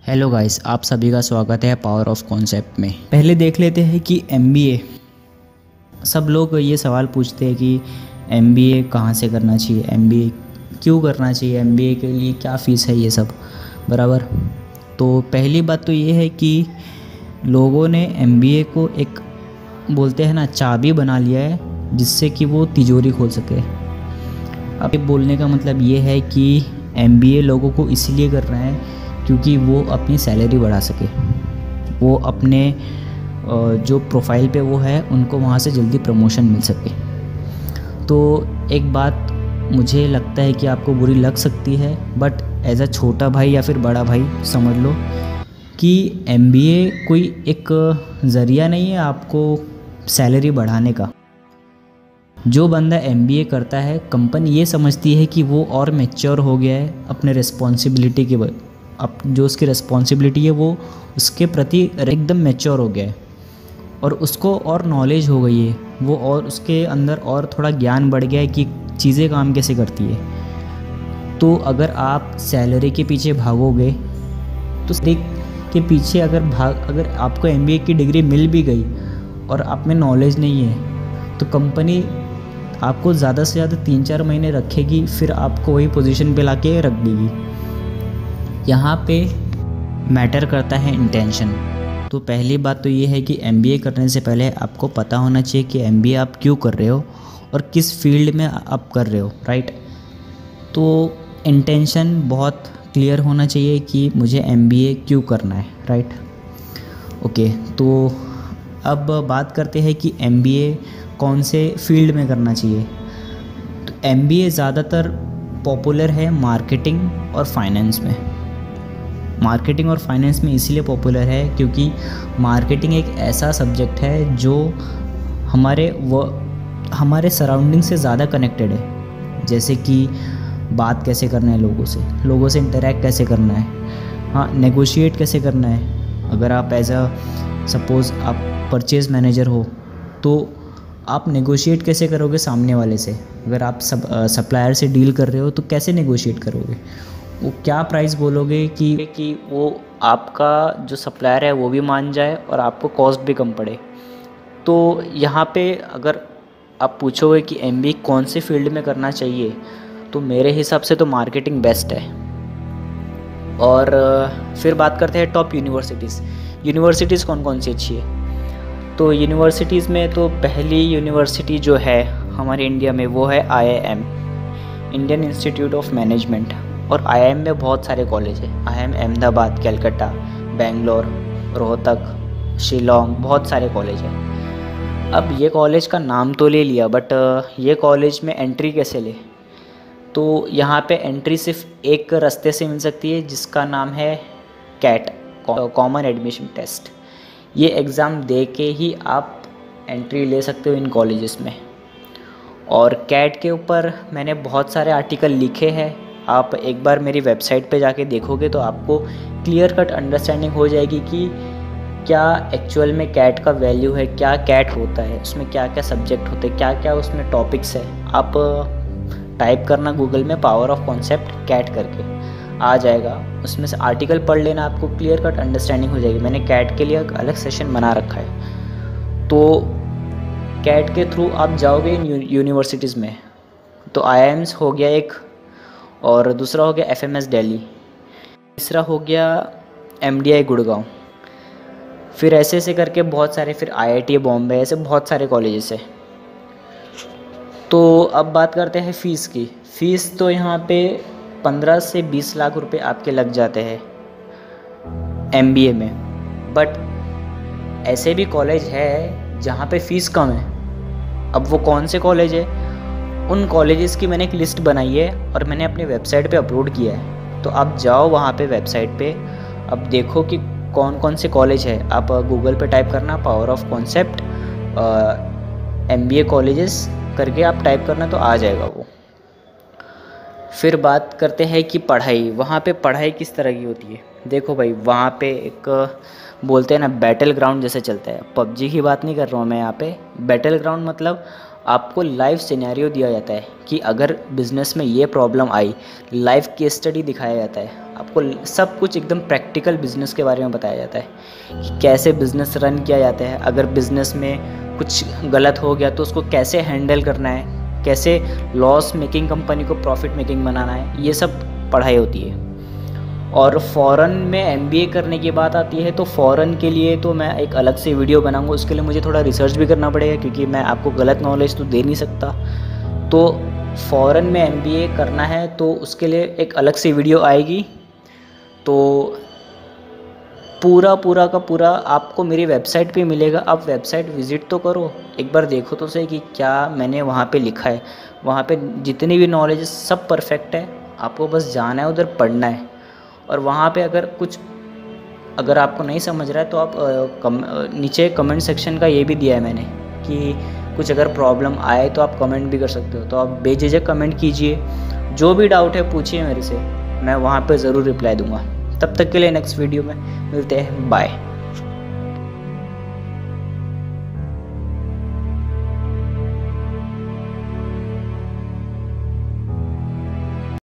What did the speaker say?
Hello guys, आप सभी का स्वागत है पावर ऑफ कॉन्सेप्ट में। पहले देख लेते हैं कि एमबीए। सब लोग ये सवाल पूछते हैं कि एमबीए कहाँ से करना चाहिए, एमबीए क्यों करना चाहिए, एमबीए के लिए क्या फ़ीस है, ये सब बराबर। तो पहली बात तो ये है कि लोगों ने एमबीए को एक बोलते हैं ना चाबी बना लिया है जिससे कि वो तिजोरी खोल सके। अब ये बोलने का मतलब ये है कि एमबीए लोगों को इसलिए कर रहे हैं क्योंकि वो अपनी सैलरी बढ़ा सके, वो अपने जो प्रोफाइल पे वो है उनको वहाँ से जल्दी प्रमोशन मिल सके। तो एक बात मुझे लगता है कि आपको बुरी लग सकती है, बट एज अ छोटा भाई या फिर बड़ा भाई समझ लो कि एमबीए कोई एक ज़रिया नहीं है आपको सैलरी बढ़ाने का। जो बंदा एमबीए करता है, कंपनी ये समझती है कि वो और मैच्योर हो गया है अपने रिस्पॉन्सिबिलिटी के अब जो उसकी रिस्पॉन्सिबिलिटी है वो उसके प्रति एकदम मैच्योर हो गया है और उसको और नॉलेज हो गई है, वो और उसके अंदर और थोड़ा ज्ञान बढ़ गया है कि चीज़ें काम कैसे करती है। तो अगर आप सैलरी के पीछे भागोगे तो सैलरी के पीछे अगर आपको एमबीए की डिग्री मिल भी गई और आप में नॉलेज नहीं है तो कंपनी आपको ज़्यादा से ज़्यादा 3-4 महीने रखेगी, फिर आपको वही पोजीशन पे लाके रख देगी। यहाँ पे मैटर करता है इंटेंशन। तो पहली बात तो ये है कि एमबीए करने से पहले आपको पता होना चाहिए कि एमबीए आप क्यों कर रहे हो और किस फील्ड में आप कर रहे हो, राइट। तो इंटेंशन बहुत क्लियर होना चाहिए कि मुझे एमबीए क्यों करना है, राइट। ओके, तो अब बात करते हैं कि एमबीए कौन से फील्ड में करना चाहिए। तो एमबीए ज़्यादातर पॉपुलर है मार्केटिंग और फाइनेंस में। मार्केटिंग और फाइनेंस में इसीलिए पॉपुलर है क्योंकि मार्केटिंग एक ऐसा सब्जेक्ट है जो हमारे सराउंडिंग से ज़्यादा कनेक्टेड है। जैसे कि बात कैसे करना है लोगों से इंटरेक्ट कैसे करना है, हाँ, नेगोशिएट कैसे करना है। अगर आप सपोज़ आप परचेज़ मैनेजर हो तो आप नेगोशिएट कैसे करोगे सामने वाले से। अगर आप सप्लायर से डील कर रहे हो तो कैसे नेगोशिएट करोगे, वो क्या प्राइस बोलोगे कि वो आपका जो सप्लायर है वो भी मान जाए और आपको कॉस्ट भी कम पड़े। तो यहाँ पे अगर आप पूछोगे कि एमबीए कौन से फील्ड में करना चाहिए तो मेरे हिसाब से तो मार्केटिंग बेस्ट है। और फिर बात करते हैं टॉप यूनिवर्सिटीज़ कौन कौन सी अच्छी है। तो यूनिवर्सिटीज़ में तो पहली यूनिवर्सिटी जो है हमारे इंडिया में वो है IIM, Indian institute of management. और IIM में बहुत सारे कॉलेज हैं। IIM अहमदाबाद, कलकत्ता, बेंगलोर, रोहतक, शिलोंग, बहुत सारे कॉलेज हैं। अब ये कॉलेज का नाम तो ले लिया, बट ये कॉलेज में एंट्री कैसे ले। तो यहाँ पे एंट्री सिर्फ एक रास्ते से मिल सकती है जिसका नाम है कैट, कॉमन एडमिशन टेस्ट। ये एग्ज़ाम दे के ही आप एंट्री ले सकते हो इन कॉलेजेस में। और कैट के ऊपर मैंने बहुत सारे आर्टिकल लिखे हैं, आप एक बार मेरी वेबसाइट पे जाके देखोगे तो आपको क्लियर कट अंडरस्टैंडिंग हो जाएगी कि क्या एक्चुअल में कैट का वैल्यू है, क्या कैट होता है, उसमें क्या क्या सब्जेक्ट होते हैं, क्या क्या उसमें टॉपिक्स है। आप टाइप करना गूगल में पावर ऑफ कॉन्सेप्ट कैट करके, आ जाएगा, उसमें से आर्टिकल पढ़ लेना, आपको क्लियर कट अंडरस्टैंडिंग हो जाएगी। मैंने कैट के लिए एक अलग सेशन बना रखा है। तो कैट के थ्रू आप जाओगे इन यूनिवर्सिटीज़ में। तो IIMs हो गया एक, और दूसरा हो गया FMS दिल्ली, तीसरा हो गया MDI गुड़गांव। फिर ऐसे ऐसे करके बहुत सारे, फिर IIT बॉम्बे, ऐसे बहुत सारे कॉलेजेस है। तो अब बात करते हैं फ़ीस की। फ़ीस तो यहाँ पे 15 से 20 लाख रुपए आपके लग जाते हैं MBA में। बट ऐसे भी कॉलेज है जहाँ पे फ़ीस कम है। अब वो कौन से कॉलेज है, उन कॉलेजेस की मैंने एक लिस्ट बनाई है और मैंने अपनी वेबसाइट पे अपलोड किया है। तो आप जाओ वहाँ पे वेबसाइट पे, अब देखो कि कौन कौन से कॉलेज है। आप गूगल पे टाइप करना power of concept MBA colleges करके आप टाइप करना तो आ जाएगा वो। फिर बात करते हैं कि पढ़ाई, वहाँ पे पढ़ाई किस तरह की होती है। देखो भाई, वहाँ पे एक बोलते हैं ना बैटल ग्राउंड जैसे चलता है। PUBG की बात नहीं कर रहा हूँ मैं यहाँ पे। बैटल ग्राउंड मतलब आपको लाइव सिनेरियो दिया जाता है कि अगर बिज़नेस में ये प्रॉब्लम आई, लाइव केस स्टडी दिखाया जाता है, आपको सब कुछ एकदम प्रैक्टिकल बिज़नेस के बारे में बताया जाता है कि कैसे बिज़नेस रन किया जाता है, अगर बिज़नेस में कुछ गलत हो गया तो उसको कैसे हैंडल करना है, कैसे लॉस मेकिंग कंपनी को प्रॉफिट मेकिंग बनाना है, ये सब पढ़ाई होती है। और फ़ॉरेन में एमबीए करने की बात आती है तो फ़ॉरेन के लिए तो मैं एक अलग से वीडियो बनाऊंगा, उसके लिए मुझे थोड़ा रिसर्च भी करना पड़ेगा क्योंकि मैं आपको गलत नॉलेज तो दे नहीं सकता। तो फ़ॉरेन में एमबीए करना है तो उसके लिए एक अलग से वीडियो आएगी। तो पूरा का पूरा आपको मेरी वेबसाइट पे मिलेगा। आप वेबसाइट विज़िट तो करो, एक बार देखो तो सही कि क्या मैंने वहाँ पे लिखा है। वहाँ पे जितनी भी नॉलेज है सब परफेक्ट है, आपको बस जाना है उधर पढ़ना है। और वहाँ पे अगर आपको नहीं समझ रहा है तो आप नीचे कमेंट सेक्शन का ये भी दिया है मैंने कि कुछ अगर प्रॉब्लम आए तो आप कमेंट भी कर सकते हो, तो आप बेझिझक कमेंट कीजिए, जो भी डाउट है पूछिए मेरे से, मैं वहाँ पे ज़रूर रिप्लाई दूँगा। तब तक के लिए नेक्स्ट वीडियो में मिलते हैं, बाय।